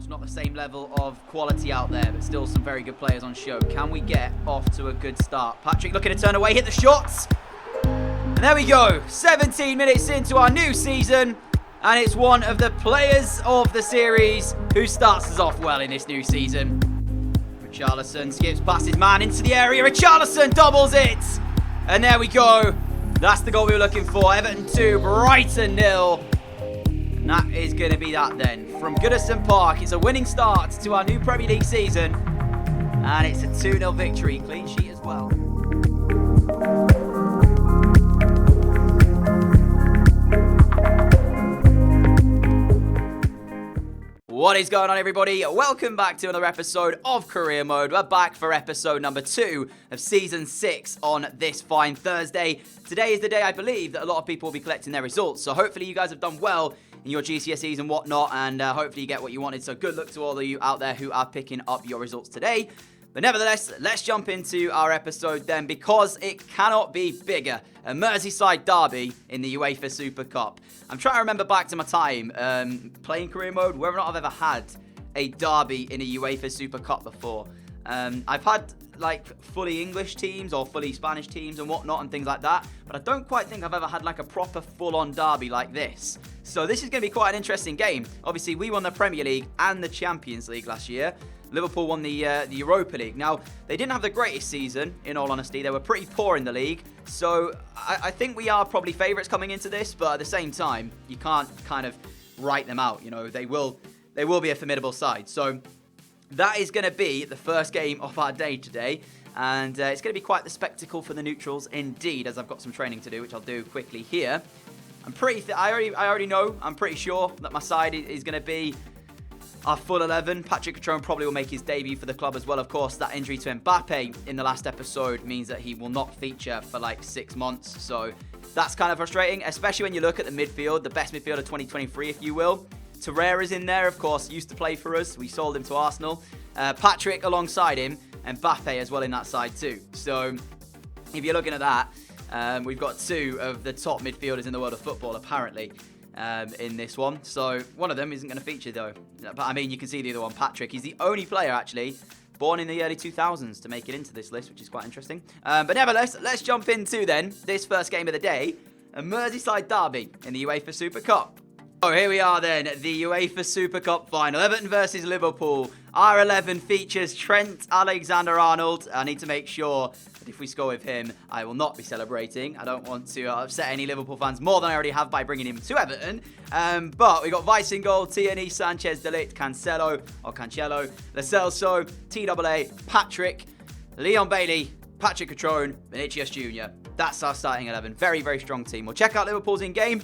course, not the same level of quality out there, but still some very good players on show. Can we get off to a good start? Patrick looking to turn away, hit the shots. And there we go. 17 minutes into our new season. And it's one of the players of the series who starts us off well in this new season. Richarlison skips past his man into the area. Richarlison doubles it. And there we go. That's the goal we were looking for. Everton 2, Brighton 0. And that is going to be that then. From Goodison Park, it's a winning start to our new Premier League season. And it's a 2-0 victory. Clean sheet as well. What is going on, everybody? Welcome back to another episode of Career Mode. We're back for episode number 2 of Season 6 on this fine Thursday. Today is the day I believe that a lot of people will be collecting their results. So hopefully you guys have done well in your GCSEs and whatnot, and hopefully you get what you wanted. So good luck to all of you out there who are picking up your results today. But nevertheless, let's jump into our episode then, because it cannot be bigger. A Merseyside derby in the UEFA Super Cup. I'm trying to remember back to my time playing Career Mode, whether or not I've ever had a derby in a UEFA Super Cup before. I've had like fully English teams or fully Spanish teams and whatnot and things like that, but I don't quite think I've ever had like a proper full-on derby like this. So this is going to be quite an interesting game. Obviously, we won the Premier League and the Champions League last year. Liverpool won the Europa League. Now, they didn't have the greatest season, in all honesty. They were pretty poor in the league. So I think we are probably favourites coming into this, but at the same time, you can't kind of write them out. You know, they will be a formidable side. So that is going to be the first game of our day today. And it's going to be quite the spectacle for the neutrals indeed, as I've got some training to do, which I'll do quickly here. I already know, I'm pretty sure that my side is going to be our full 11. Patrick Cutrone probably will make his debut for the club as well. Of course, that injury to Mbappe in the last episode means that he will not feature for like 6 months. So that's kind of frustrating, especially when you look at the midfield, the best midfield of 2023, if you will. Torreira's in there, of course, used to play for us. We sold him to Arsenal. Patrick alongside him, and Mbappe as well in that side too. So if you're looking at that, we've got 2 of the top midfielders in the world of football, apparently. In this one. So one of them isn't going to feature though. But I mean, you can see the other one, Patrick. He's the only player actually born in the early 2000s to make it into this list, which is quite interesting. But nevertheless, let's jump into then this first game of the day, a Merseyside derby in the UEFA Super Cup. Oh, here we are then, the UEFA Super Cup final. Everton versus Liverpool. Our 11 features Trent Alexander-Arnold. I need to make sure that if we score with him, I will not be celebrating. I don't want to upset any Liverpool fans more than I already have by bringing him to Everton. But we got Vice in goal, Tierney, Sanchez, De Ligt, Cancelo, Lo Celso, TAA, Patrick, Leon Bailey, Patrick Cutrone, Vinicius Jr. That's our starting 11. Very, very strong team. We'll check out Liverpool's in-game.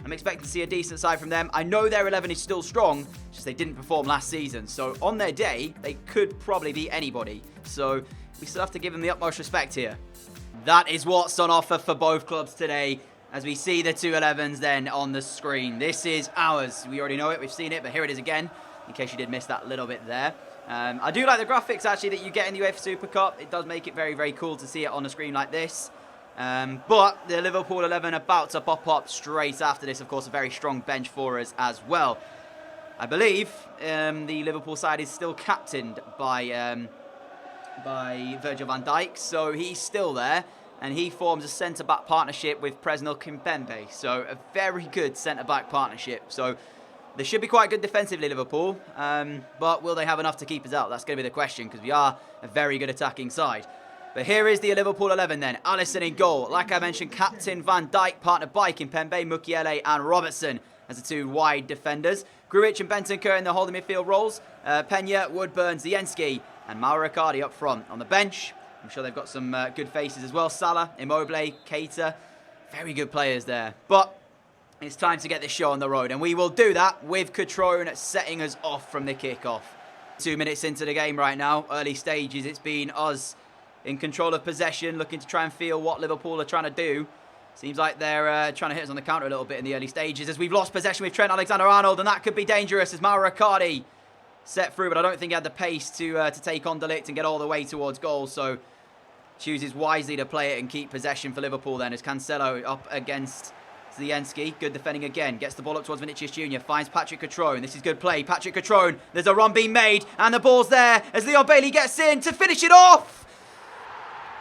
I'm expecting to see a decent side from them. I know their 11 is still strong, just they didn't perform last season. So on their day, they could probably beat anybody. So we still have to give them the utmost respect here. That is what's on offer for both clubs today, as we see the 2 11s then on the screen. This is ours. We already know it. We've seen it, but here it is again, in case you did miss that little bit there. I do like the graphics, actually, that you get in the UEFA Super Cup. It does make it very, very cool to see it on the screen like this. But the Liverpool 11 about to pop up straight after this. Of course, a very strong bench for us as well. I believe the Liverpool side is still captained by Virgil van Dijk, so he's still there, and he forms a centre-back partnership with Presnel Kimpembe. So a very good centre-back partnership. So they should be quite good defensively, Liverpool. But will they have enough to keep us out? That's going to be the question, because we are a very good attacking side. But here is the Liverpool 11 then. Alisson in goal. Like I mentioned, Captain Van Dijk, partnered by Kimpembe, Mukiele and Robertson as the 2 wide defenders. Grujic and Bentancur in the holding midfield roles. Pena, Woodburn, Zienski and Mauro Icardi up front. On the bench, I'm sure they've got some good faces as well. Salah, Immobile, Keita. Very good players there. But it's time to get this show on the road, and we will do that with Cutrone setting us off from the kickoff. 2 minutes into the game right now. Early stages, it's been us in control of possession, looking to try and feel what Liverpool are trying to do. Seems like they're trying to hit us on the counter a little bit in the early stages, as we've lost possession with Trent Alexander-Arnold, and that could be dangerous as Mauro Icardi set through, but I don't think he had the pace to take on De Ligt and get all the way towards goal, so chooses wisely to play it and keep possession for Liverpool then, as Cancelo up against Zienski, good defending again. Gets the ball up towards Vinicius Jr. Finds Patrick Catrone. This is good play. Patrick Catrone. There's a run being made. And the ball's there as Leon Bailey gets in to finish it off.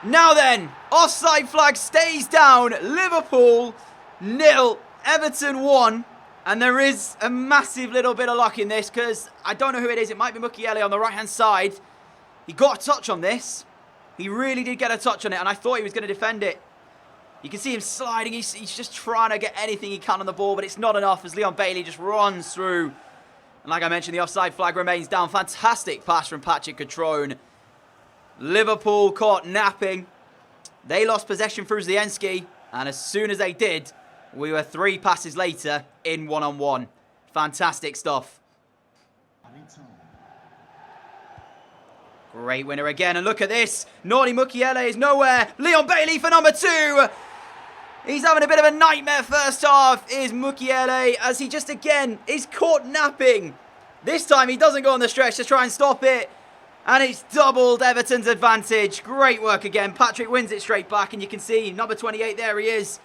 Now then, offside flag stays down. Liverpool 0. Everton 1. And there is a massive little bit of luck in this because I don't know who it is. It might be Mukiele on the right-hand side. He got a touch on this. He really did get a touch on it, and I thought he was going to defend it. You can see him sliding. He's just trying to get anything he can on the ball, but it's not enough as Leon Bailey just runs through. And like I mentioned, the offside flag remains down. Fantastic pass from Patrick Catrone. Liverpool caught napping. They lost possession through Zienski, and as soon as they did, we were 3 passes later in one-on-one. Fantastic stuff. Great winner again, and look at this. Nordi Mukiele is nowhere. Leon Bailey for number 2. He's having a bit of a nightmare first half, is Mukiele, as he just again is caught napping. This time he doesn't go on the stretch to try and stop it. And it's doubled Everton's advantage. Great work again. Patrick wins it straight back, and you can see number 28, there he is.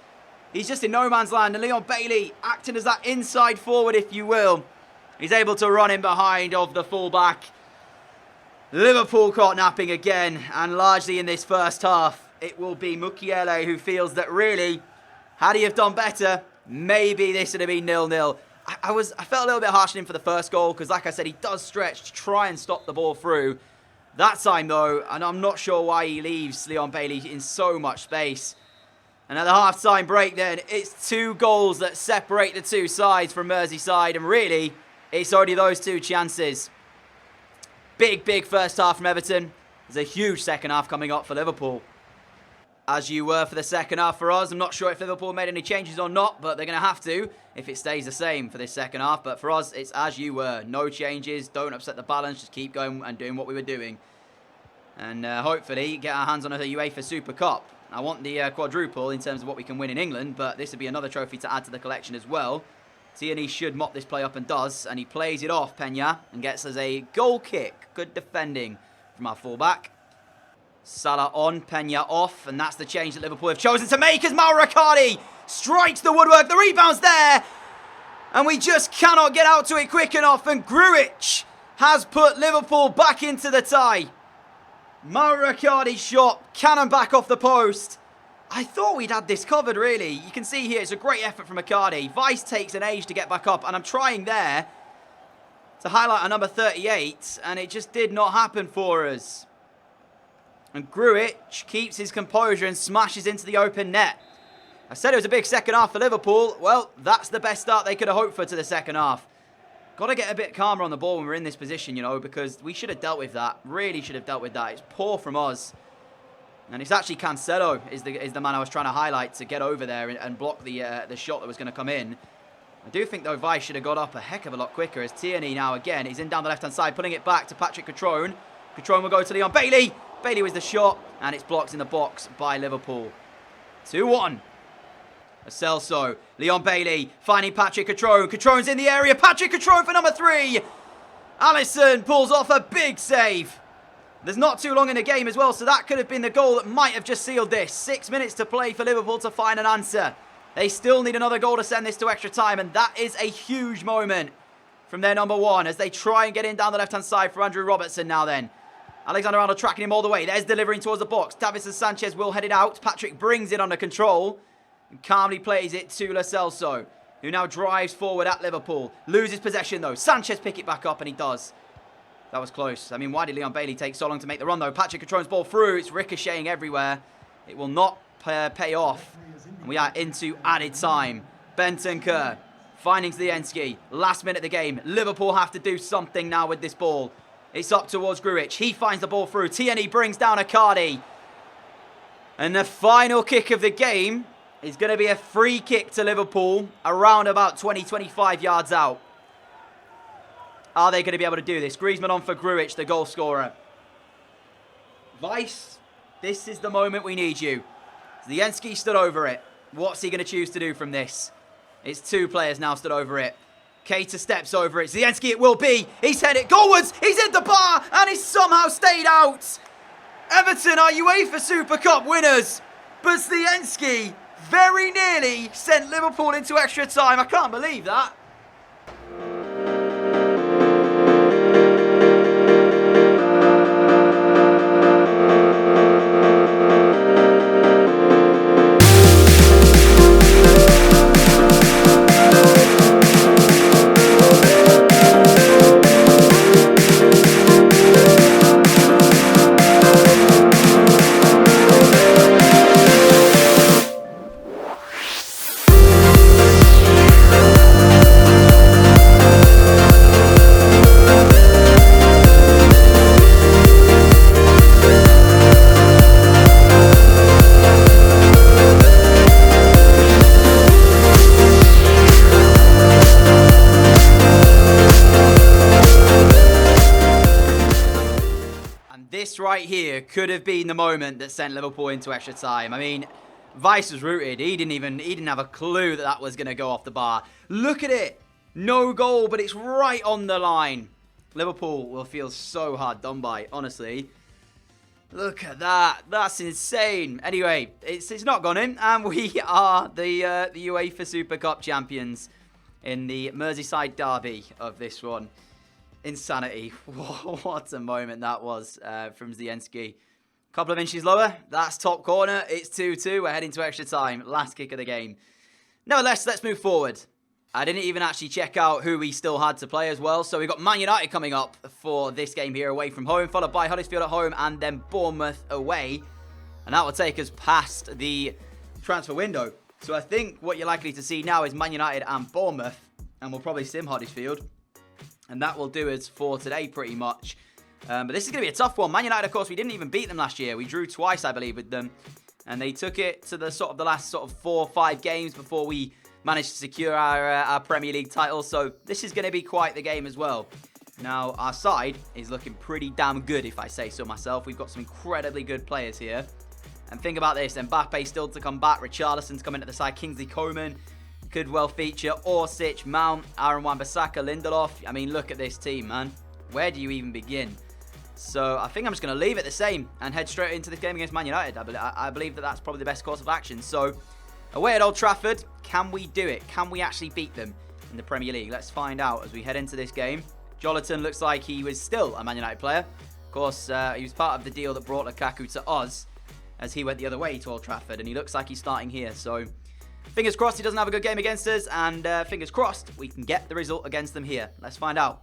He's just in no man's land, and Leon Bailey acting as that inside forward, if you will. He's able to run in behind of the fullback. Liverpool caught napping again, and largely in this first half, it will be Mukiele who feels that really, had he have done better, maybe this would have been 0-0. I felt a little bit harsh on him for the first goal, because like I said, he does stretch to try and stop the ball through. That time though, and I'm not sure why he leaves Leon Bailey in so much space. And at the half-time break then, it's 2 goals that separate the 2 sides from Merseyside. And really, it's only those 2 chances. Big first half from Everton. There's a huge second half coming up for Liverpool. As you were for the second half for us. I'm not sure if Liverpool made any changes or not, but they're going to have to if it stays the same for this second half. But for us, it's as you were. No changes. Don't upset the balance. Just keep going and doing what we were doing. And hopefully get our hands on a UEFA Super Cup. I want the quadruple in terms of what we can win in England, but this would be another trophy to add to the collection as well. Tierney should mop this play up and does, and he plays it off, Pena, and gets us a goal kick. Good defending from our fullback. Salah on, Pena off, and that's the change that Liverpool have chosen to make as Mauro Icardi strikes the woodwork. The rebound's there, and we just cannot get out to it quick enough, and Grujic has put Liverpool back into the tie. Mauro Icardi's shot, cannon back off the post. I thought we'd had this covered, really. You can see here, it's a great effort from Icardi. Vice takes an age to get back up, and I'm trying there to highlight our number 38, and it just did not happen for us. And Grujic keeps his composure and smashes into the open net. I said it was a big second half for Liverpool. Well, that's the best start they could have hoped for to the second half. Got to get a bit calmer on the ball when we're in this position, you know, because we should have dealt with that. Really should have dealt with that. It's poor from us. And it's actually Cancelo is the man I was trying to highlight to get over there and block the shot that was going to come in. I do think, though, Vice should have got up a heck of a lot quicker as Tierney now, again, he's in down the left-hand side, putting it back to Patrick Catrone. Catrone will go to Leon Bailey. Bailey with the shot, and it's blocked in the box by Liverpool. 2-1. Celso, Leon Bailey, finding Patrick Catrone. Catrone's in the area. Patrick Catrone for number 3. Alisson pulls off a big save. There's not too long in the game as well, so that could have been the goal that might have just sealed this. 6 minutes to play for Liverpool to find an answer. They still need another goal to send this to extra time, and that is a huge moment from their number 1 as they try and get in down the left-hand side for Andrew Robertson now then. Alexander-Arnold tracking him all the way. There's delivering towards the box. Davinson Sanchez will head it out. Patrick brings it under control and calmly plays it to Lo Celso, who now drives forward at Liverpool. Loses possession though. Sanchez pick it back up, and he does. That was close. I mean, why did Leon Bailey take so long to make the run though? Patrick Catrone's ball through. It's ricocheting everywhere. It will not pay off. And we are into added time. Bentancur finding Zienski. Last minute of the game. Liverpool have to do something now with this ball. It's up towards Grujic. He finds the ball through. Tierney brings down Icardi. And the final kick of the game is going to be a free kick to Liverpool around about 20-25 yards out. Are they going to be able to do this? Griezmann on for Grujic, the goal scorer. Vice, this is the moment we need you. Zienski stood over it. What's he going to choose to do from this? It's 2 players now stood over it. Keita steps over it. Zienski it will be. He's headed goalwards. He's hit the bar and he's somehow stayed out. Everton are UEFA Super Cup winners. But Zienski very nearly sent Liverpool into extra time. I can't believe that. This right here could have been the moment that sent Liverpool into extra time. I mean, Vice was rooted. He didn't have a clue that that was going to go off the bar. Look at it. No goal, but it's right on the line. Liverpool will feel so hard done by, honestly. Look at that. That's insane. Anyway, it's not gone in, and we are the UEFA Super Cup champions in the Merseyside derby of this one. Insanity. What a moment that was from Zienski. Couple of inches lower. That's top corner. It's 2-2. We're heading to extra time. Last kick of the game. Nevertheless, let's move forward. I didn't even actually check out who we still had to play as well. So we've got Man United coming up for this game here away from home, followed by Huddersfield at home and then Bournemouth away. And that will take us past the transfer window. So I think what you're likely to see now is Man United and Bournemouth. And we'll probably sim Huddersfield. And that will do us for today, pretty much. But this is going to be a tough one. Man United, of course, we didn't even beat them last year. We drew twice, I believe, with them. And they took it to the last 4 or 5 games before we managed to secure our Premier League title. So this is going to be quite the game as well. Now, our side is looking pretty damn good, if I say so myself. We've got some incredibly good players here. And think about this. Mbappe still to come back. Richarlison's coming to the side. Kingsley Coman could well feature. Orsic, Mount, Aaron Wan-Bissaka, Lindelof. I mean, look at this team, man. Where do you even begin? So I think I'm just going to leave it the same and head straight into this game against Man United. I believe that that's probably the best course of action. So away at Old Trafford, can we do it? Can we actually beat them in the Premier League? Let's find out as we head into this game. Jolinton looks like he was still a Man United player. Of course, he was part of the deal that brought Lukaku to us as he went the other way to Old Trafford. And he looks like he's starting here. So fingers crossed he doesn't have a good game against us, and fingers crossed we can get the result against them here. Let's find out.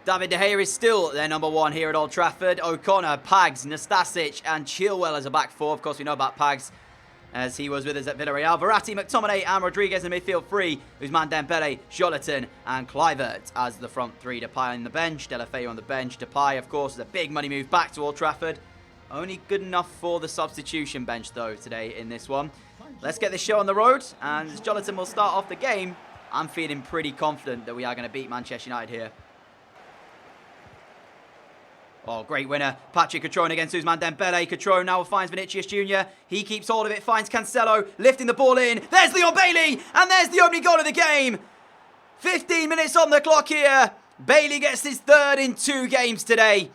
David De Gea is still their number 1 here at Old Trafford. O'Connor, Pags, Nastasic, and Chilwell as a back 4. Of course, we know about Pags as he was with us at Villarreal. Verratti, McTominay, and Rodriguez in midfield 3. Ousmane Dembele, Jolinton, and Kluivert as the front 3. Depay on the bench, Deulofeu on the bench. Depay, of course, is a big money move back to Old Trafford. Only good enough for the substitution bench, though, today in this one. Let's get this show on the road, and as Jolinton will start off the game, I'm feeling pretty confident that we are going to beat Manchester United here. Oh, great winner. Patrick Cutrone against Ousmane Dembele. Cutrone now finds Vinicius Jr. He keeps hold of it, finds Cancelo, lifting the ball in. There's Leon Bailey, and there's the opening goal of the game. 15 minutes on the clock here. Bailey gets his 3rd in 2 games today.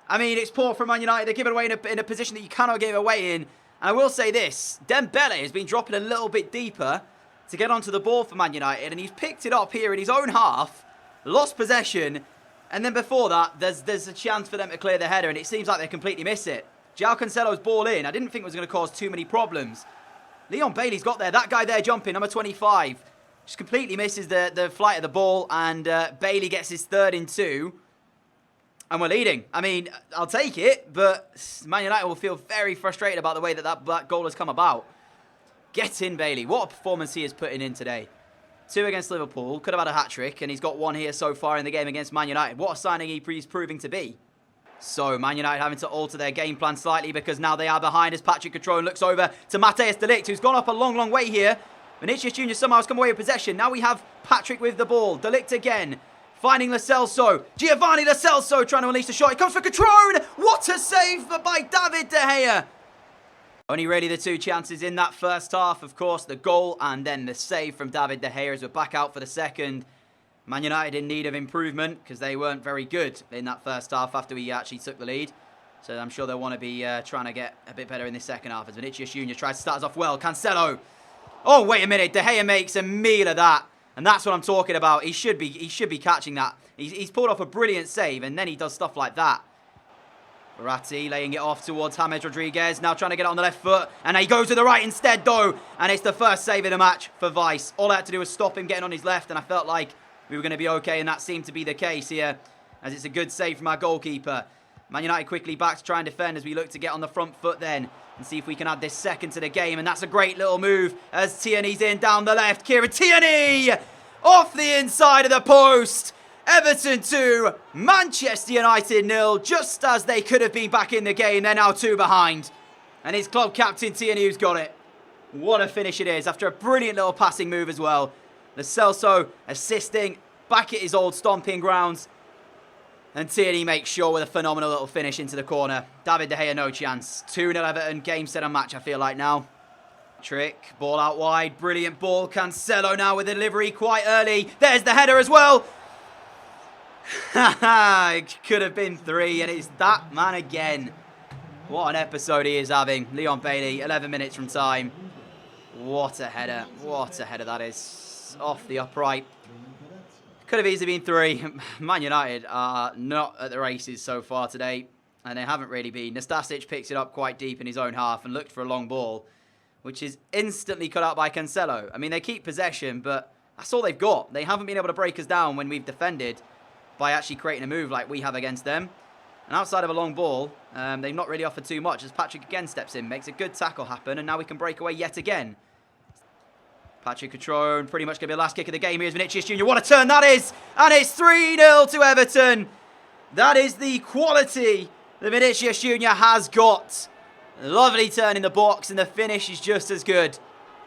I mean, it's poor from Man United. They give it away in a position that you cannot give away in. And I will say this, Dembele has been dropping a little bit deeper to get onto the ball for Man United, and he's picked it up here in his own half, lost possession, and then before that, there's a chance for them to clear the header, and it seems like they completely miss it. João Cancelo's ball in, I didn't think it was going to cause too many problems. Leon Bailey's got there, that guy there jumping, number 25, just completely misses the flight of the ball, and Bailey gets his 3rd in 2. And we're leading. I mean, I'll take it, but Man United will feel very frustrated about the way that goal has come about. Get in, Bailey. What a performance he is putting in today. 2 against Liverpool. Could have had a hat-trick, and he's got 1 here so far in the game against Man United. What a signing he's proving to be. So, Man United having to alter their game plan slightly because now they are behind as Patrick Cutrone looks over to Matthijs de Ligt, who's gone up a long, long way here. Vinicius Jr. somehow has come away with possession. Now we have Patrick with the ball. De Ligt again. Finding Lo Celso. Giovanni Lo Celso trying to unleash the shot. It comes for Cutrone. What a save by David De Gea. Only really the 2 chances in that first half. Of course, the goal and then the save from David De Gea as we're back out for the second. Man United in need of improvement because they weren't very good in that first half after we actually took the lead. So I'm sure they'll want to be trying to get a bit better in this second half as Vinicius Jr. tries to start us off well. Cancelo Oh, wait a minute. De Gea makes a meal of that. And that's what I'm talking about. He should be catching that. He's pulled off a brilliant save, and then he does stuff like that. Verratti laying it off towards James Rodriguez. Now trying to get it on the left foot. And he goes to the right instead, though. And it's the first save of the match for Vice. All I had to do was stop him getting on his left, and I felt like we were going to be okay, and that seemed to be the case here, as it's a good save from our goalkeeper. Man United quickly back to try and defend as we look to get on the front foot then and see if we can add this second to the game. And that's a great little move as Tierney's in down the left. Kieran Tierney off the inside of the post. Everton 2, Manchester United 0. Just as they could have been back in the game, they're now 2 behind. And it's club captain Tierney who's got it. What a finish it is after a brilliant little passing move as well. Lo Celso assisting back at his old stomping grounds. And Tierney makes sure with a phenomenal little finish into the corner. David De Gea, no chance. 2-0 Everton, game, set and match, I feel like now. Trick, ball out wide, brilliant ball. Cancelo now with delivery quite early. There's the header as well. It could have been 3, and it's that man again. What an episode he is having. Leon Bailey, 11 minutes from time. What a header. What a header that is. Off the upright. Could have easily been 3. Man United are not at the races so far today, and they haven't really been. Nastasic picks it up quite deep in his own half and looked for a long ball, which is instantly cut out by Cancelo. I mean, they keep possession, but that's all they've got. They haven't been able to break us down when we've defended by actually creating a move like we have against them. And outside of a long ball, they've not really offered too much as Patrick again steps in, makes a good tackle happen, and now we can break away yet again. Patrick Cutrone, pretty much going to be the last kick of the game. Here's Vinicius Jr. What a turn that is! And it's 3-0 to Everton. That is the quality that Vinicius Jr. has got. Lovely turn in the box, and the finish is just as good.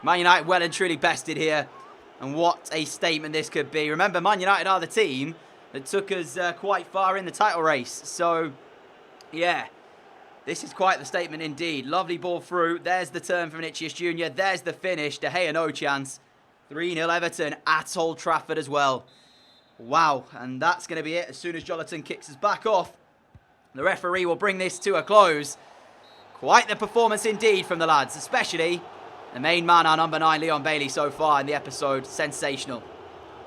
Man United well and truly bested here. And what a statement this could be. Remember, Man United are the team that took us quite far in the title race. So, yeah. This is quite the statement indeed. Lovely ball through. There's the turn for Vinicius Jr. There's the finish. De Gea, no chance. 3-0 Everton at Old Trafford as well. Wow. And that's going to be it. As soon as Jonathan kicks us back off, the referee will bring this to a close. Quite the performance indeed from the lads, especially the main man, our number 9, Leon Bailey, so far in the episode. Sensational.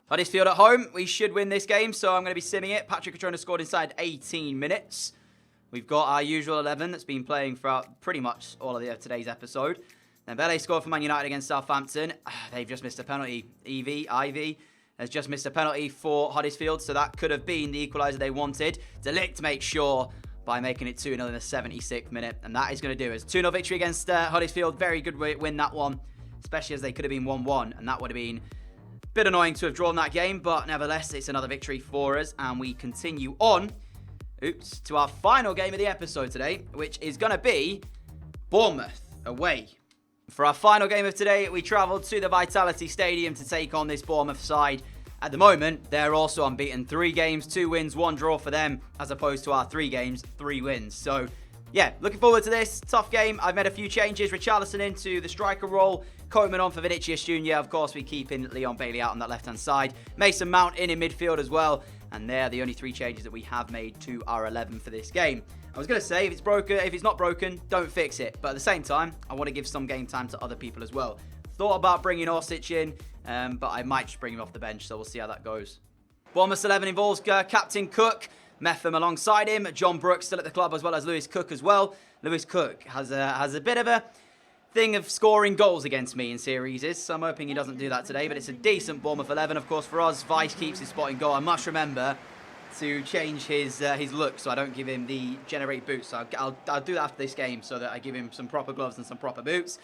Huddersfield at home. We should win this game, so I'm going to be simming it. Patrick Cutrone scored inside 18 minutes. We've got our usual 11 that's been playing throughout pretty much all of today's episode. Then Bele scored for Man United against Southampton. They've just missed a penalty. Ivy has just missed a penalty for Huddersfield, so that could have been the equaliser they wanted. De Ligt makes sure by making it 2-0 in the 76th minute, and that is going to do it. 2-0 victory against Huddersfield. Very good win, that one, especially as they could have been 1-1, and that would have been a bit annoying to have drawn that game, but nevertheless, it's another victory for us, and we continue on to our final game of the episode today, which is going to be Bournemouth away. For our final game of today, we travelled to the Vitality Stadium to take on this Bournemouth side. At the moment, they're also unbeaten. 3 games, 2 wins, 1 draw for them, as opposed to our 3 games, 3 wins. So, yeah, looking forward to this. Tough game. I've made a few changes. Richarlison into the striker role. Koeman on for Vinicius Jr. Of course, we keep in Leon Bailey out on that left-hand side. Mason Mount in midfield as well. And they're the only 3 changes that we have made to our 11 for this game. I was going to say, if it's not broken, don't fix it. But at the same time, I want to give some game time to other people as well. Thought about bringing Orsic in, but I might just bring him off the bench, so we'll see how that goes. Bournemouth's 11 involves Captain Cook, Metham alongside him, John Brooks still at the club, as well as Lewis Cook as well. Lewis Cook has a bit of a thing of scoring goals against me in series, so I'm hoping he doesn't do that today, but it's a decent Bournemouth 11. Of course, for us, Vice keeps his spot in goal. I must remember to change his look so I don't give him the generate boots. So I'll do that after this game so that I give him some proper gloves and some proper boots.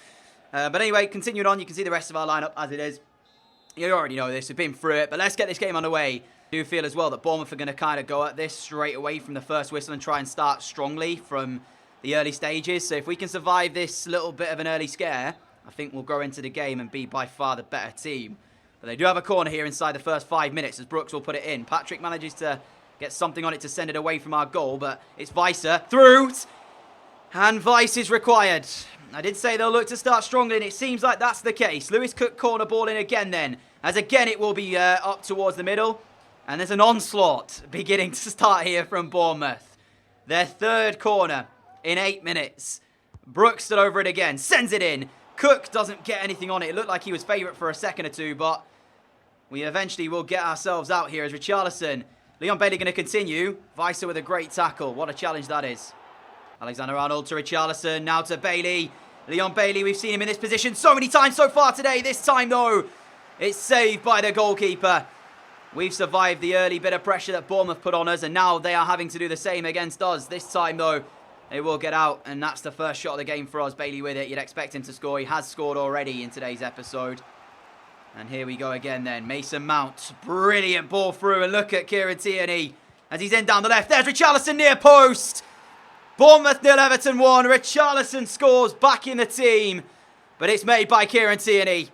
But anyway, continuing on, you can see the rest of our lineup as it is. You already know this, we've been through it, but let's get this game underway. I do feel as well that Bournemouth are going to kind of go at this straight away from the first whistle and try and start strongly from the early stages. So if we can survive this little bit of an early scare, I think we'll go into the game and be by far the better team. But they do have a corner here inside the first 5 minutes as Brooks will put it in. Patrick manages to get something on it to send it away from our goal, but it's Weiser through, and Vice is required. I did say they'll look to start strongly, and it seems like that's the case. Lewis Cook corner ball in again then, as again it will be up towards the middle, and there's an onslaught beginning to start here from Bournemouth. Their 3rd corner in 8 minutes. Brooks still over it again, sends it in. Cook doesn't get anything on it. It looked like he was favourite for a second or two, but we eventually will get ourselves out here as Richarlison. Leon Bailey going to continue. Weiser with a great tackle. What a challenge that is. Alexander-Arnold to Richarlison. Now to Bailey. Leon Bailey, we've seen him in this position so many times so far today. This time, though, it's saved by the goalkeeper. We've survived the early bit of pressure that Bournemouth put on us, and now they are having to do the same against us. This time, though, they will get out, and that's the first shot of the game for us. Bailey with it. You'd expect him to score. He has scored already in today's episode. And here we go again then. Mason Mount. Brilliant ball through, and look at Kieran Tierney as he's in down the left. There's Richarlison near post. Bournemouth 0, Everton 1. Richarlison scores back in the team, but it's made by Kieran Tierney.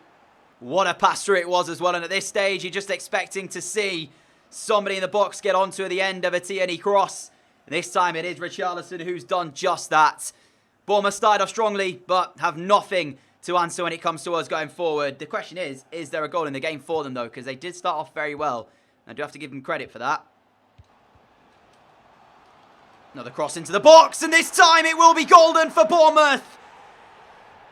What a pass through it was as well, and at this stage, you're just expecting to see somebody in the box get onto the end of a Tierney cross. This time it is Richarlison who's done just that. Bournemouth started off strongly, but have nothing to answer when it comes to us going forward. The question is there a goal in the game for them, though? Because they did start off very well. I do have to give them credit for that. Another cross into the box, and this time it will be golden for Bournemouth.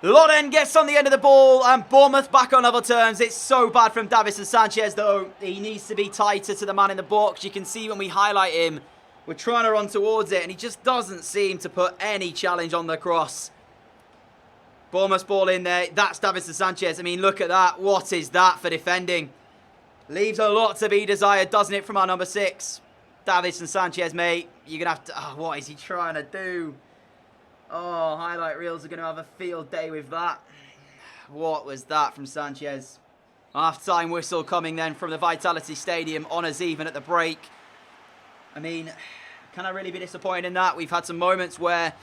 Loden gets on the end of the ball, and Bournemouth back on level terms. It's so bad from Davinson Sanchez, though. He needs to be tighter to the man in the box. You can see when we highlight him, we're trying to run towards it, and he just doesn't seem to put any challenge on the cross. Bournemouth's ball in there. That's Davinson Sanchez. I mean, look at that. What is that for defending? Leaves a lot to be desired, doesn't it, from our number 6? Davinson Sanchez, mate. You're going to have to... Oh, what is he trying to do? Oh, highlight reels are going to have a field day with that. What was that from Sanchez? Half-time whistle coming then from the Vitality Stadium on us even at the break. I mean, can I really be disappointed in that? We've had some moments where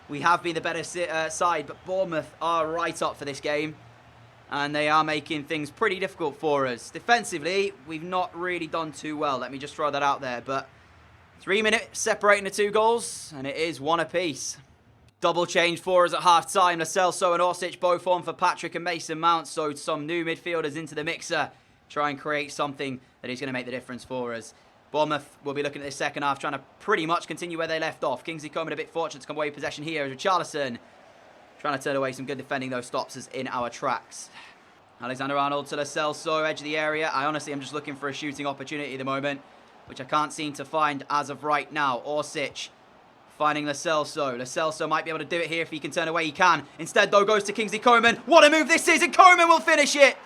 we have been the better side, but Bournemouth are right up for this game. And they are making things pretty difficult for us. Defensively, we've not really done too well. Let me just throw that out there. But 3 minutes separating the 2 goals, and it is 1 apiece. Double change for us at half-time. Lo Celso and Orsic both on for Patrick and Mason Mount. So some new midfielders into the mixer. Try and create something that is going to make the difference for us. Bournemouth will be looking at this second half, trying to pretty much continue where they left off. Kingsley Coman a bit fortunate to come away with possession here as Richarlison trying to turn away some good defending, though, stops us in our tracks. Alexander-Arnold to Lo Celso, edge of the area. I honestly am just looking for a shooting opportunity at the moment, which I can't seem to find as of right now. Orsic finding Lo Celso. Lo Celso might be able to do it here if he can turn away. He can. Instead, though, goes to Kingsley Coman. What a move this is, and Coman will finish it.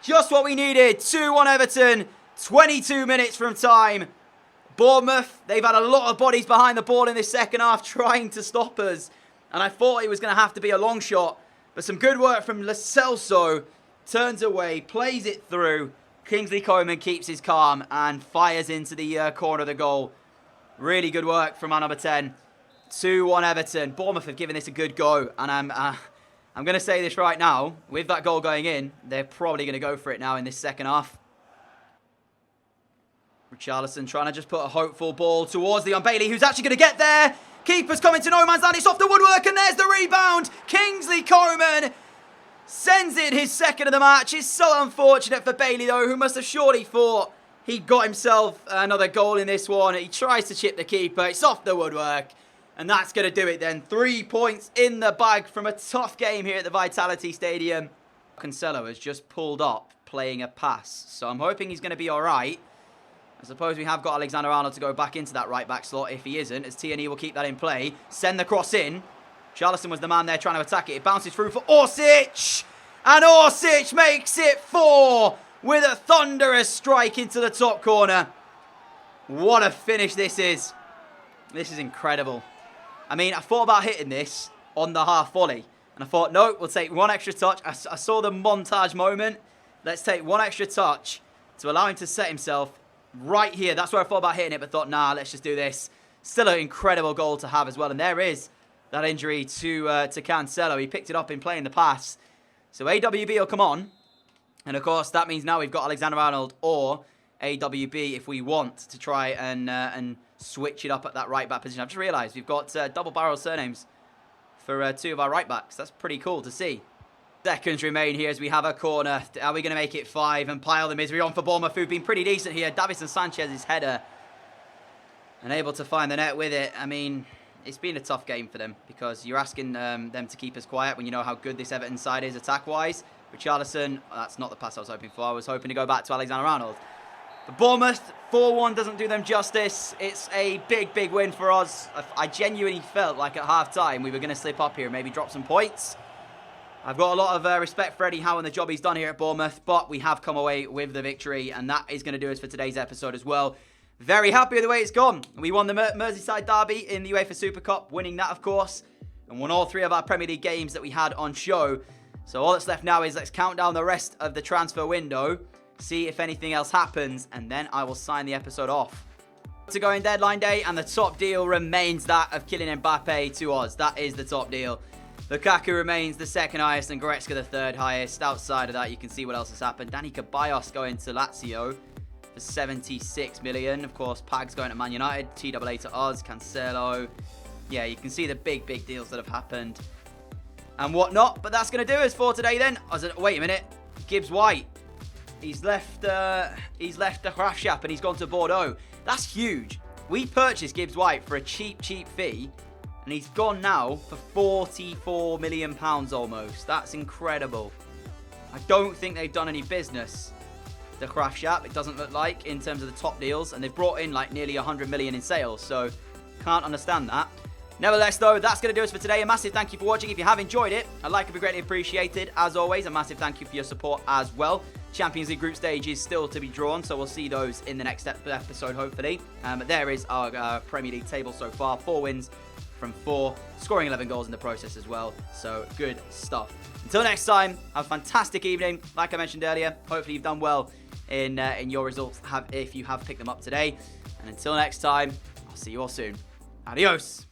Just what we needed. 2-1 Everton. 22 minutes from time. Bournemouth, they've had a lot of bodies behind the ball in this second half trying to stop us. And I thought it was going to have to be a long shot. But some good work from Lo Celso. Turns away, plays it through. Kingsley Coman keeps his calm and fires into the corner of the goal. Really good work from our number 10. 2-1 Everton. Bournemouth have given this a good go. And I'm going to say this right now. With that goal going in, they're probably going to go for it now in this second half. Richarlison trying to just put a hopeful ball towards Leon Bailey, who's actually going to get there. Keeper's coming to no man's land. It's off the woodwork, and there's the rebound. Kingsley Coman sends in his second of the match. It's so unfortunate for Bailey, though, who must have surely thought he got himself another goal in this one. He tries to chip the keeper. It's off the woodwork, and that's going to do it then. 3 points in the bag from a tough game here at the Vitality Stadium. Cancelo has just pulled up playing a pass, so I'm hoping he's going to be all right. I suppose we have got Alexander-Arnold to go back into that right-back slot if he isn't, as Tierney will keep that in play. Send the cross in. Charlison was the man there trying to attack it. It bounces through for Orsic. And Orsic makes it 4 with a thunderous strike into the top corner. What a finish this is. This is incredible. I mean, I thought about hitting this on the half volley. And I thought, no, we'll take 1 extra touch. I saw the montage moment. Let's take 1 extra touch to allow him to set himself right here. That's where I thought about hitting it, but thought, nah, let's just do this. Still an incredible goal to have as well. And there is that injury to Cancelo. He picked it up in playing the pass. So AWB will come on. And of course, that means now we've got Alexander-Arnold or AWB if we want to try and switch it up at that right back position. I've just realised we've got double barrel surnames for 2 of our right backs. That's pretty cool to see. Seconds remain here as we have a corner. Are we going to make it 5 and pile the misery on for Bournemouth, who've been pretty decent here? Davinson Sanchez's header. Unable to find the net with it. I mean, it's been a tough game for them because you're asking them to keep us quiet when you know how good this Everton side is attack-wise. Richarlison, that's not the pass I was hoping for. I was hoping to go back to Alexander-Arnold. But Bournemouth, 4-1 doesn't do them justice. It's a big, big win for us. I genuinely felt like at half-time we were going to slip up here and maybe drop some points. I've got a lot of respect for Eddie Howe and the job he's done here at Bournemouth, but we have come away with the victory, and that is going to do us for today's episode as well. Very happy with the way it's gone. We won the Merseyside derby in the UEFA Super Cup, winning that, of course, and won all 3 of our Premier League games that we had on show. So all that's left now is let's count down the rest of the transfer window, see if anything else happens, and then I will sign the episode off. To go in deadline day, and the top deal remains that of Kylian Mbappe to us. That is the top deal. Lukaku remains the second highest and Goretzka the third highest. Outside of that, you can see what else has happened. Dani Ceballos going to Lazio for 76 million. Of course, Pag's going to Man United. TAA to us. Cancelo. Yeah, you can see the big, big deals that have happened and whatnot. But that's going to do us for today then. Wait a minute. Gibbs White. He's left the Graafschap and he's gone to Bordeaux. That's huge. We purchased Gibbs White for a cheap, cheap fee. And he's gone now for £44 million almost. That's incredible. I don't think they've done any business, the Graafschap, it doesn't look like, in terms of the top deals. And they've brought in like nearly 100 million in sales. So, can't understand that. Nevertheless, though, that's going to do us for today. A massive thank you for watching. If you have enjoyed it, a like would be greatly appreciated. As always, a massive thank you for your support as well. Champions League group stage is still to be drawn, so we'll see those in the next episode, hopefully. But there is our Premier League table so far. 4 wins from 4, scoring 11 goals in the process as well. So, good stuff. Until next time, have a fantastic evening. Like I mentioned earlier, hopefully you've done well in your results if you have picked them up today. And until next time, I'll see you all soon. Adios.